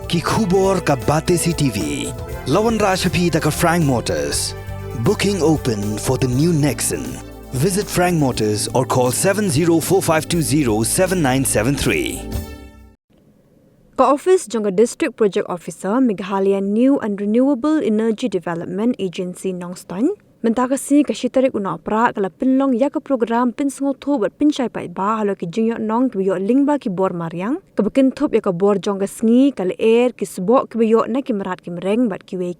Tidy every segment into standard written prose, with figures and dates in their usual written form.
Ki khubor ka bate si TV. Lawan Rashapi taka Frank Motors. Booking open for the new Nexon. Visit Frank Motors or call 7045207973. Ka-office jangka District Project Officer Meghalaya New and Renewable Energy Development Agency Nongston mentakasi kasyitarik una opera kala pinlong ya ke program pinsngotho bat pincai pai ba halo ki jingyo nong ki yo lingba ki bor mariang kebekin thop ya ke bor jangka Sngi kala air ki sebok ki yo na ki merat ki mereng bat ki we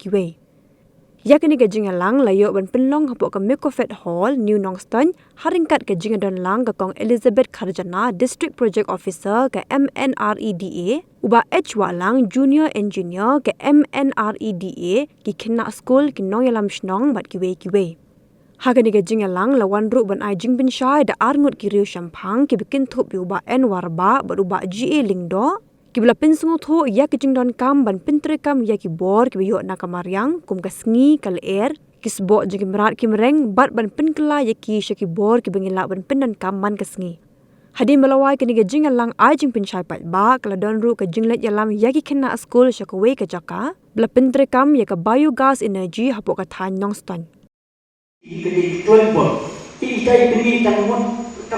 ya kini ke jingya lang layo ban pinlong hapok ke Micofed Hall New Nongston haringkat ke jingya don lang ke kong Elizabeth Kharjana District Project Officer ke MNREDA uba H lang Junior Engineer ke MNREDA ki kena school ki nong yalam shnong bat ki we hagani ke jingya lang lawan ru ban ai jing bin shai da arngut ki riu shampang ki bikin thop uba N warba bat uba GA lingdo Kibla pinsungotho ya ki Pyndonkam ban Pyndonkam ya ki bor ki yo na kamariang kum ka Sngi kal air ki sbo jing merat ki mereng bat ban Pynkylla ya ki shaki bor ki bengila ban Pyndonkam man ka Sngi hadi melawai kini ke jing lang ai jing pinchai pat ba kala don ru ka jinglet yalam ya ki kena school shakwe ka jaka bla Pyndonkam ya ka biogas energy hapok ka than Nongston Iki tuan pun itai beli tang 1.5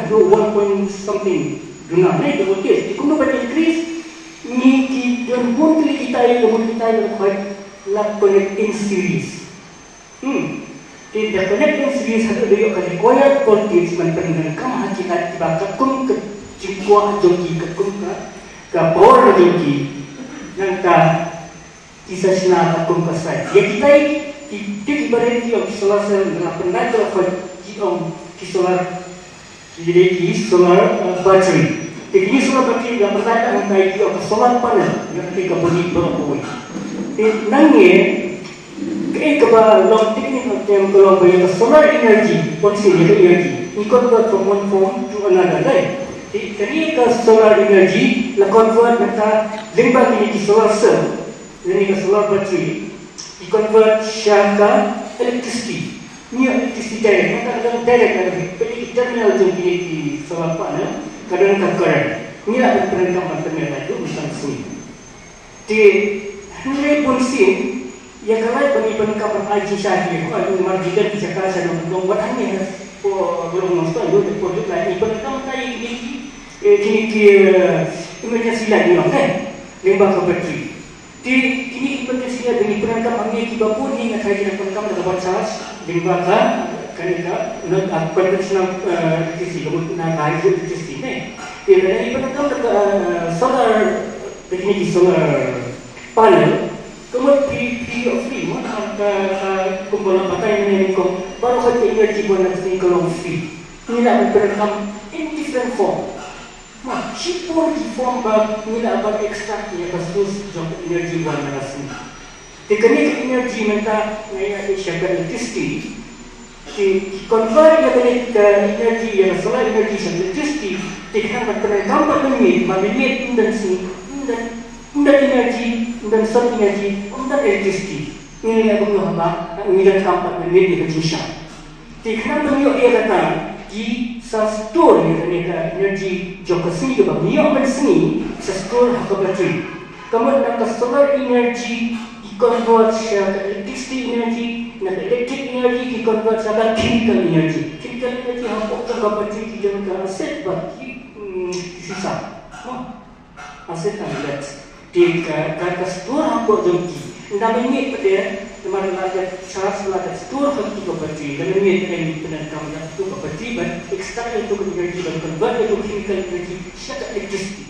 atau 1 something Guna ni tu okey. Kuno bagi increase ni ki don pun kita dapat la connecting series. Di the connecting series ada dia akan require voltage Pyndonkam hakikat tiba kum ke jingkwa jogi ke kum ka power jogi nang ka kisah sina kum ka sai. Ya kita di barang dia solar cell na pernah tu ki solar battery. Ini solar battery yang pertama mengenai dia solar panel yang kita beli berapa. Nangye keba long technical term kalau bayar solar energy, potensi energy, ini convert from one form to another, right? Jadi solar energy la convert kita limbah ini solar cell, ini solar battery, di convert syaka electricity. Ni electricity direct, tapi terminal tu di solar panel, kadang current. Ni ada Pyndonkam terminal itu bukan sini. Di hari pun sini, ya kalau Pyndonkam IT syahid, kalau marjikan di Jakarta saya dong buat ani, belum nonton itu produk lain. Pyndonkam tadi kini emergency light ni, kan? Limbah ke bateri. Ini emergency light dengan Pyndonkam ambil tiba pun ni nak kaji Pyndonkam dapat charge. Limbahkan kanika nak konvensional electricity kemudian hydro electricity ni. Ini Pyndonkam solar teknik solar panel kemudian free mana kumpulan pakai ini kau baru saja energi buat nanti kalau free. Ini nak Pyndonkam in different form. Sipur di form ini nak buat ekstrak ya kasus jump energi buat nanti. Teknik energi mentah yang syarikat electricity convert yang ke energi yang solar energi dan electricity teknik Pyndonkam mengambil dan energi dan solar energi dan electricity ini yang berguna Pyndonkam mengambil di Malaysia teknik mengambil ia kata di store energi jauh Sngi ke bawah Sngi store hak bateri kemudian ke solar energy convert ke electricity energy, nak electric energy convert ke chemical energy. Chemical energy hampa ke bateri dia ke aset bagi sisa. Aset alat. Di kata store hampa jengki. Nama ini pada teman ada charge ada store hampa ke bateri. Dan ini yang Pyndonkam yang tu ke bateri, but extra itu energy dan convert itu chemical energy, syarikat electricity.